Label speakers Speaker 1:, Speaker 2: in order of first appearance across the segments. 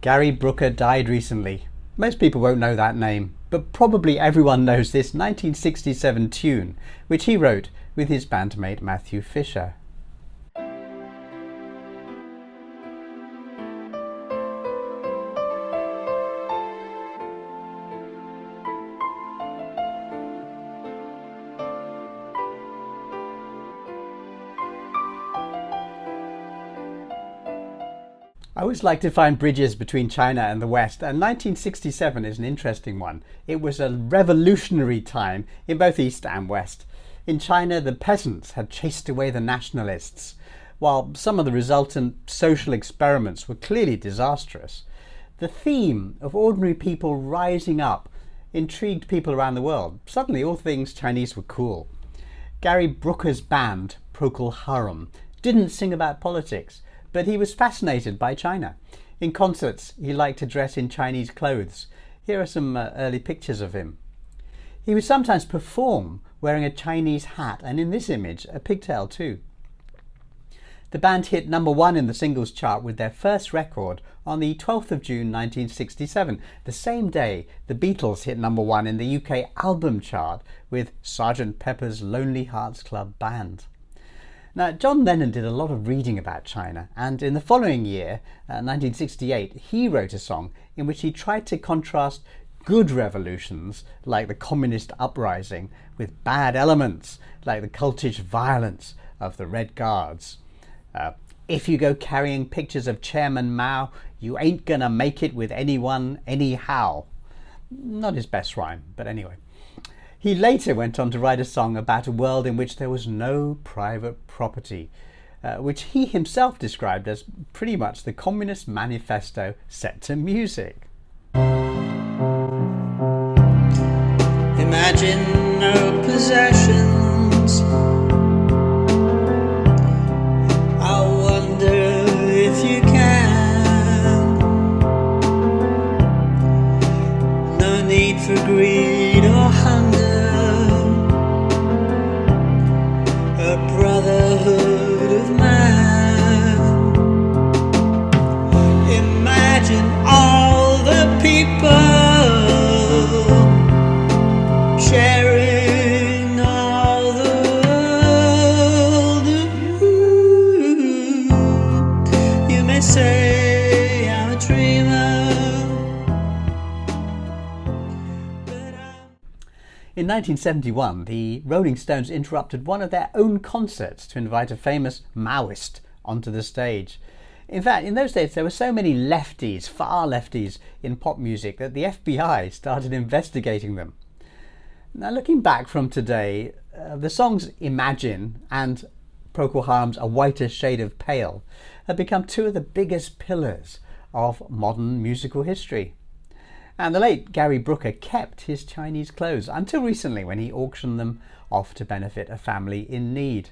Speaker 1: Gary Brooker died recently. Most people won't know that name, but probably everyone knows this 1967 tune, which he wrote with his bandmate Matthew Fisher. I always like to find bridges between China and the West, and 1967 is an interesting one. It was a revolutionary time in both East and West. In China, the peasants had chased away the nationalists, while some of the resultant social experiments were clearly disastrous. The theme of ordinary people rising up intrigued people around the world. Suddenly, all things Chinese were cool. Gary Brooker's band, Procol Harum, didn't sing about politics, but he was fascinated by China. In concerts, he liked to dress in Chinese clothes. Here are some early pictures of him. He would sometimes perform wearing a Chinese hat, and in this image, a pigtail too. The band hit #1 in the singles chart with their first record on the 12th of June 1967. The same day, the Beatles hit #1 in the UK album chart with Sgt. Pepper's Lonely Hearts Club Band. Now, John Lennon did a lot of reading about China, and in the following year, 1968, he wrote a song in which he tried to contrast good revolutions, like the Communist uprising, with bad elements, like the cultish violence of the Red Guards. If you go carrying pictures of Chairman Mao, you ain't gonna make it with anyone anyhow. Not his best rhyme, but anyway. He later went on to write a song about a world in which there was no private property, which he himself described as pretty much the Communist Manifesto set to music.
Speaker 2: Imagine no possessions. I wonder if you can. No need for greed or hunger. A brotherhood of man. Imagine all the people sharing all the world. You may say I'm a dreamer, but In 1971, the Rolling Stones interrupted one of their own concerts to invite a famous Maoist onto the stage. In fact, in those days there were so many lefties, far lefties, in pop music that the FBI started investigating them. Now, looking back from today, the songs Imagine and Procol Harum's A Whiter Shade of Pale have become two of the biggest pillars of modern musical history. And the late Gary Brooker kept his Chinese clothes until recently, when he auctioned them off to benefit a family in need.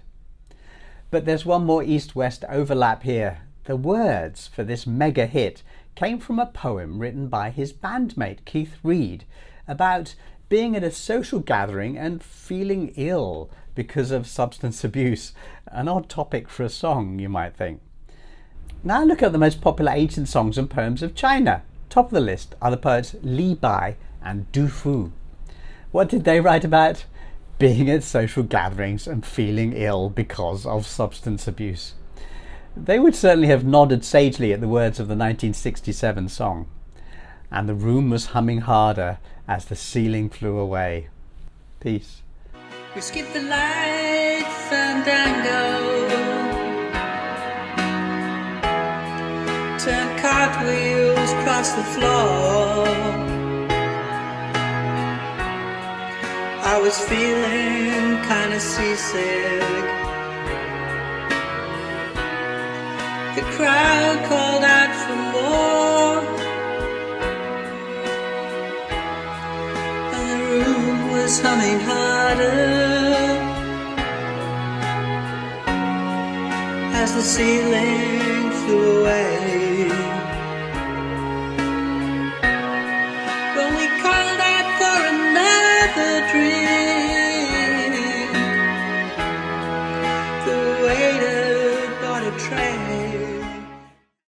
Speaker 2: But there's one more East-West overlap here. The words for this mega hit came from a poem written by his bandmate Keith Reid about being at a social gathering and feeling ill because of substance abuse. An odd topic for a song, you might think. Now look at the most popular ancient songs and poems of China. Top of the list are the poets Li Bai and Du Fu. What did they write about? Being at social gatherings and feeling ill because of substance abuse. They would certainly have nodded sagely at the words of the 1967 song. And the room was humming harder as the ceiling flew away. Peace. we skip the light fandango, turn cartwheels across the floor. I was feeling kinda seasick. The crowd called out for more, and the room was humming harder as the ceiling flew away.